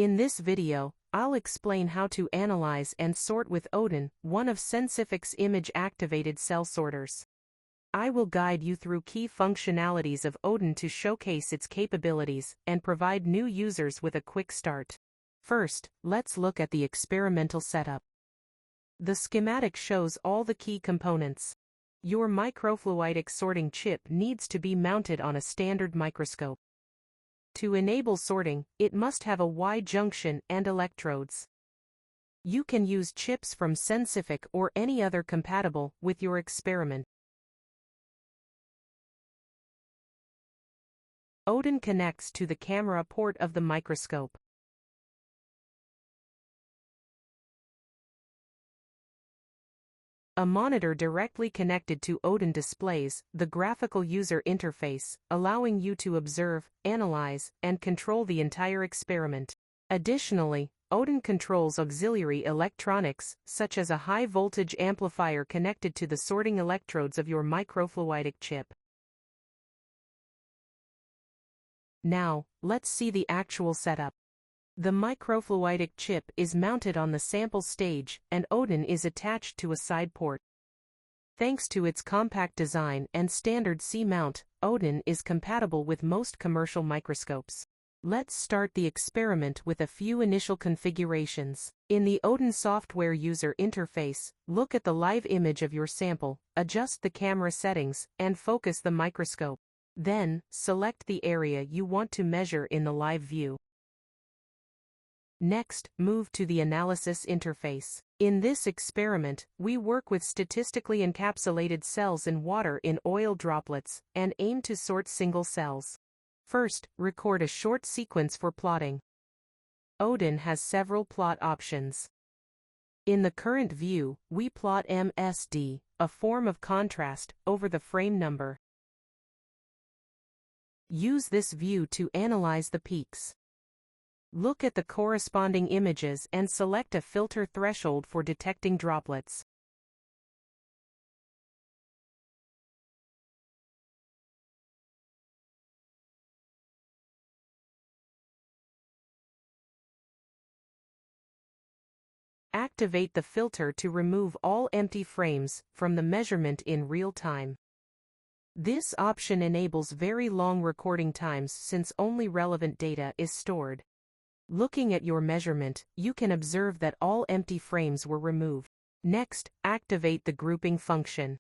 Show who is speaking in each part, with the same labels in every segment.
Speaker 1: In this video, I'll explain how to analyze and sort with ODIN, one of Sensific's image-activated cell sorters. I will guide you through key functionalities of ODIN to showcase its capabilities and provide new users with a quick start. First, let's look at the experimental setup. The schematic shows all the key components. Your microfluidics sorting chip needs to be mounted on a standard microscope. To enable sorting, it must have a Y junction and electrodes. You can use chips from Sensific or any other compatible with your experiment. ODIN connects to the camera port of the microscope. A monitor directly connected to ODIN displays the graphical user interface, allowing you to observe, analyze, and control the entire experiment. Additionally, ODIN controls auxiliary electronics, such as a high-voltage amplifier connected to the sorting electrodes of your microfluidic chip. Now, let's see the actual setup. The microfluidic chip is mounted on the sample stage, and ODIN is attached to a side port. Thanks to its compact design and standard C-mount, ODIN is compatible with most commercial microscopes. Let's start the experiment with a few initial configurations. In the ODIN software user interface, look at the live image of your sample, adjust the camera settings, and focus the microscope. Then, select the area you want to measure in the live view. Next, move to the analysis interface. In this experiment, we work with statistically encapsulated cells in water in oil droplets, and aim to sort single cells. First, record a short sequence for plotting. ODIN has several plot options. In the current view, we plot MSD, a form of contrast, over the frame number. Use this view to analyze the peaks. Look at the corresponding images and select a filter threshold for detecting droplets. Activate the filter to remove all empty frames from the measurement in real time. This option enables very long recording times since only relevant data is stored. Looking at your measurement, you can observe that all empty frames were removed. Next, activate the grouping function.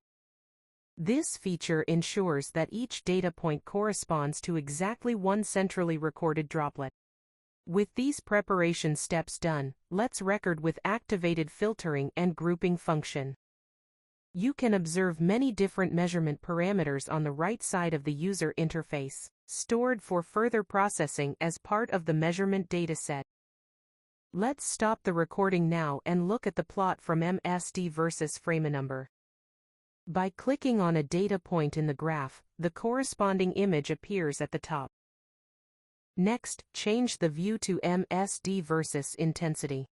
Speaker 1: This feature ensures that each data point corresponds to exactly one centrally recorded droplet. With these preparation steps done, let's record with activated filtering and grouping function. You can observe many different measurement parameters on the right side of the user interface, stored for further processing as part of the measurement dataset. Let's stop the recording now and look at the plot from MSD versus frame number. By clicking on a data point in the graph, the corresponding image appears at the top. Next, change the view to MSD versus intensity.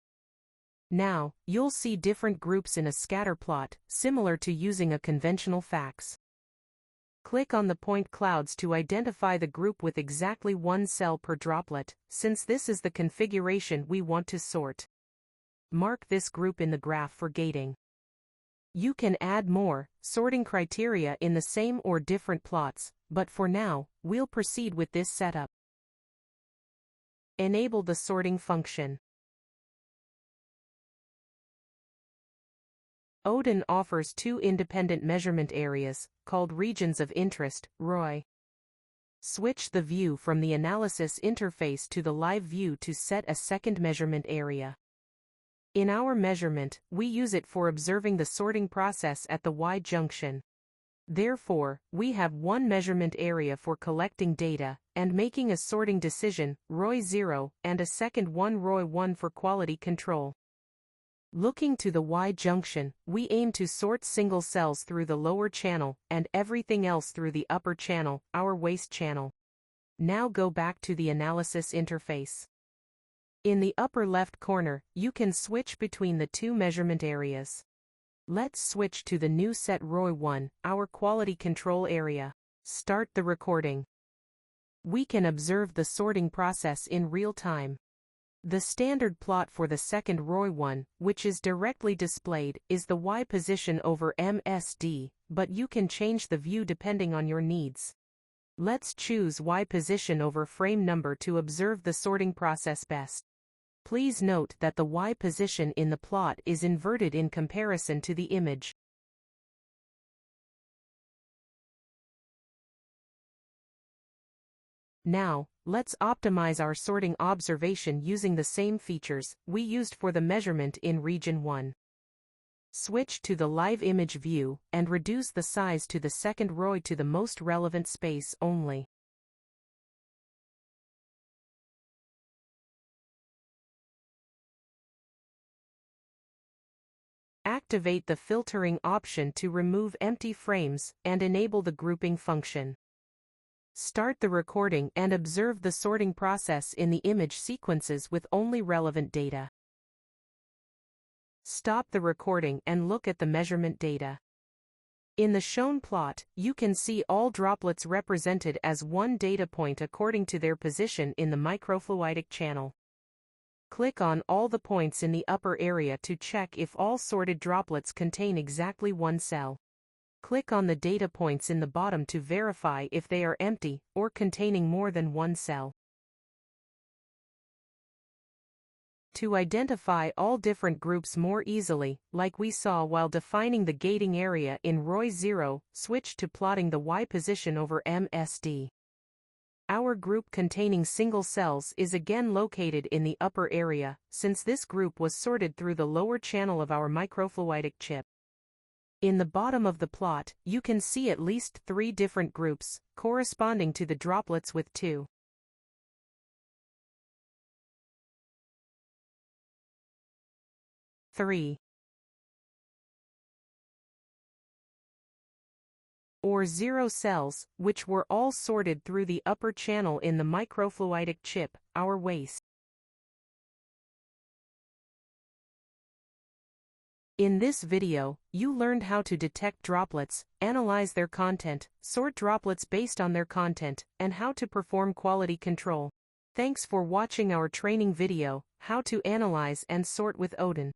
Speaker 1: Now, you'll see different groups in a scatter plot, similar to using a conventional fax. Click on the point clouds to identify the group with exactly one cell per droplet, since this is the configuration we want to sort. Mark this group in the graph for gating. You can add more sorting criteria in the same or different plots, but for now, we'll proceed with this setup. Enable the sorting function. ODIN offers two independent measurement areas, called regions of interest, ROI. Switch the view from the analysis interface to the live view to set a second measurement area. In our measurement, we use it for observing the sorting process at the Y junction. Therefore, we have one measurement area for collecting data and making a sorting decision, ROI 0, and a second one, ROI 1, for quality control. Looking to the Y junction, we aim to sort single cells through the lower channel and everything else through the upper channel, our waste channel. Now go back to the analysis interface. In the upper left corner, you can switch between the two measurement areas. Let's switch to the new set ROI 1, our quality control area. Start the recording. We can observe the sorting process in real time. The standard plot for the second ROI one, which is directly displayed, is the Y position over MSD, but you can change the view depending on your needs. Let's choose Y position over frame number to observe the sorting process best. Please note that the Y position in the plot is inverted in comparison to the image. Now, let's optimize our sorting observation using the same features we used for the measurement in Region 1. Switch to the live image view, and reduce the size to the second ROI to the most relevant space only. Activate the filtering option to remove empty frames, and enable the grouping function. Start the recording and observe the sorting process in the image sequences with only relevant data. Stop the recording and look at the measurement data. In the shown plot, you can see all droplets represented as one data point according to their position in the microfluidic channel. Click on all the points in the upper area to check if all sorted droplets contain exactly one cell. Click on the data points in the bottom to verify if they are empty or containing more than one cell. To identify all different groups more easily, like we saw while defining the gating area in ROI 0, switch to plotting the Y position over MSD. Our group containing single cells is again located in the upper area, since this group was sorted through the lower channel of our microfluidic chip. In the bottom of the plot, you can see at least 3 different groups, corresponding to the droplets with 2, 3, or 0 cells, which were all sorted through the upper channel in the microfluidic chip, our waste. In this video, you learned how to detect droplets, analyze their content, sort droplets based on their content, and how to perform quality control. Thanks for watching our training video, How to Analyze and Sort with ODIN.